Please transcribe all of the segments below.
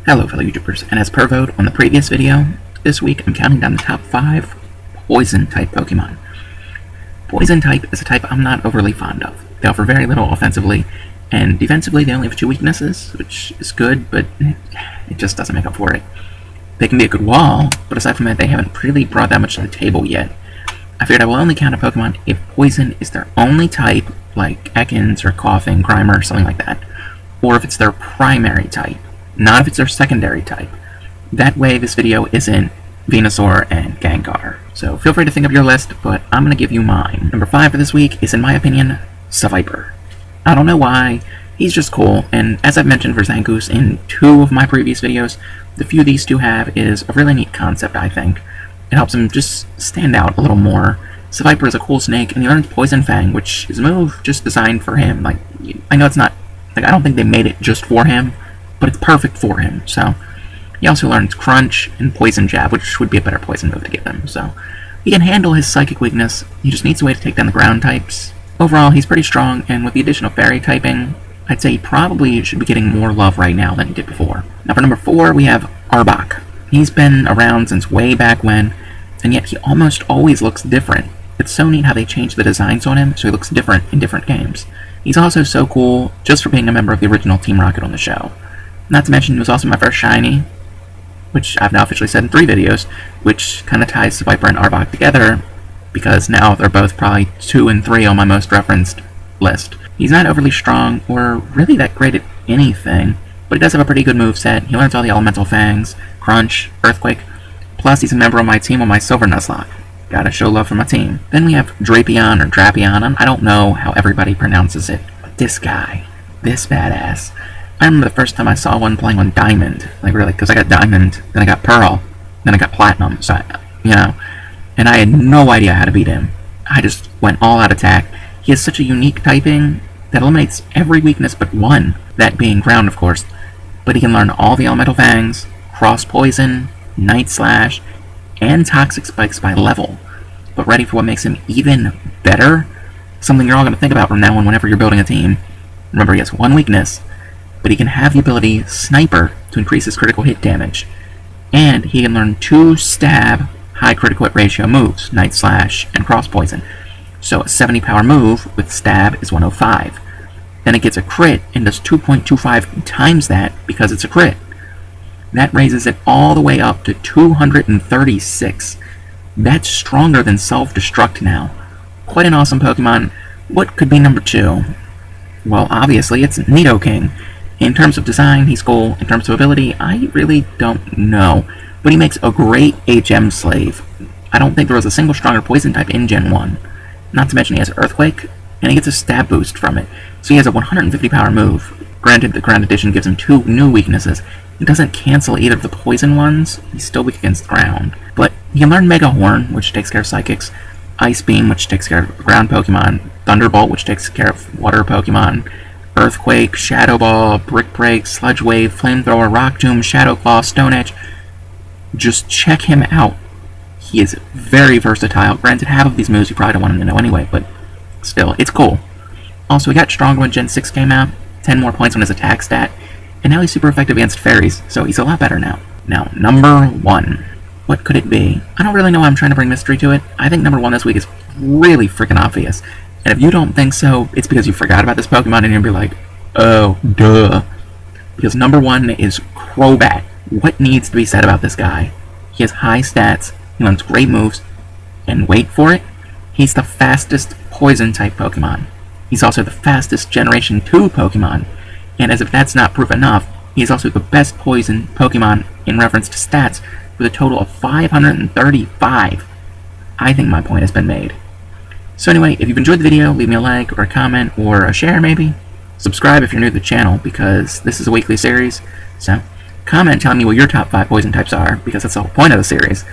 Hello fellow YouTubers, and as per vote on the previous video, this week I'm counting down the top 5 Poison type Pokemon. Poison type is a type I'm not overly fond of. They offer very little offensively, and defensively they only have 2 weaknesses, which is good, but it just doesn't make up for it. They can be a good wall, but aside from that they haven't really brought that much to the table yet. I figured I will only count a Pokemon if Poison is their only type, like Ekans or Koffing, Grimer, something like that, or if it's their primary type. Not if it's their secondary type. That way this video isn't Venusaur and Gengar. So feel free to think of your list, but I'm going to give you mine. Number 5 for this week is, in my opinion, Seviper. I don't know why, he's just cool, and as I've mentioned for Zangoose in 2 of my previous videos, the few these two have is a really neat concept, I think. It helps him just stand out a little more. Seviper is a cool snake, and he learns Poison Fang, which is a move just designed for him. Like, I know it's not, like, I don't think they made it just for him, but it's perfect for him. So he also learns Crunch and Poison Jab, which would be a better poison move to give him. So he can handle his psychic weakness. He just needs a way to take down the ground types. Overall, he's pretty strong, and with the addition of fairy typing, I'd say he probably should be getting more love right now than he did before. Now for number 4, we have Arbok. He's been around since way back when, and yet he almost always looks different. It's so neat how they changed the designs on him so he looks different in different games. He's also so cool just for being a member of the original Team Rocket on the show. Not to mention, he was also my first shiny, which I've now officially said in 3 videos, which kind of ties Seviper and Arbok together, because now they're both probably 2 and 3 on my most referenced list. He's not overly strong, or really that great at anything, but he does have a pretty good moveset. He learns all the Elemental Fangs, Crunch, Earthquake, plus he's a member of my team on my Silver Nuzlocke. Gotta show love for my team. Then we have Drapion, or Drapion. I don't know how everybody pronounces it, but this guy, this badass. I remember the first time I saw one playing on Diamond, like really, because I got Diamond, then I got Pearl, then I got Platinum, so and I had no idea how to beat him. I just went all out attack. He has such a unique typing that eliminates every weakness but one, that being Ground, of course, but he can learn all the Elemental Fangs, Cross Poison, Night Slash, and Toxic Spikes by level. But ready for what makes him even better? Something you're all going to think about from now on whenever you're building a team. Remember, he has one weakness, but he can have the ability Sniper to increase his critical hit damage. And he can learn 2 stab high critical hit ratio moves, Night Slash and Cross Poison. So a 70 power move with stab is 105. Then it gets a crit and does 2.25 times that because it's a crit. That raises it all the way up to 236. That's stronger than Self-Destruct now. Quite an awesome Pokemon. What could be number 2? Well, obviously it's Nidoking. In terms of design, he's cool. In terms of ability, I really don't know. But he makes a great HM slave. I don't think there was a single stronger poison type in Gen 1. Not to mention he has Earthquake, and he gets a stab boost from it. So he has a 150 power move. Granted, the Ground Edition gives him 2 new weaknesses. It doesn't cancel either of the poison ones. He's still weak against ground. But he can learn Mega Horn, which takes care of Psychics. Ice Beam, which takes care of ground Pokemon. Thunderbolt, which takes care of water Pokemon. Earthquake, Shadow Ball, Brick Break, Sludge Wave, Flamethrower, Rock Tomb, Shadow Claw, Stone Edge. Just check him out. He is very versatile. Granted, half of these moves you probably don't want him to know anyway, but still, it's cool. Also, he got stronger when Gen 6 came out, 10 more points on his attack stat, and now he's super effective against fairies, so he's a lot better now. Now, number 1. What could it be? I don't really know why I'm trying to bring mystery to it. I think number 1 this week is really freaking obvious. And if you don't think so, it's because you forgot about this Pokemon and you'll be like, oh, duh. Because number 1 is Crobat. What needs to be said about this guy? He has high stats, he learns great moves, and wait for it, he's the fastest Poison-type Pokemon. He's also the fastest Generation 2 Pokemon. And as if that's not proof enough, he's also the best Poison Pokemon in reference to stats, with a total of 535. I think my point has been made. So anyway, if you've enjoyed the video, leave me a like, or a comment, or a share maybe. Subscribe if you're new to the channel, because this is a weekly series. So, comment telling me what your top 5 poison types are, because that's the whole point of the series.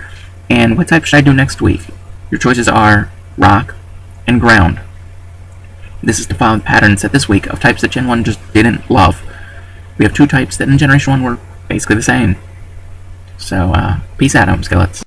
And what type should I do next week? Your choices are Rock and Ground. This is to follow the pattern set this week of types that Gen 1 just didn't love. We have 2 types that in Generation 1 were basically the same. So, peace out, Home Skillets.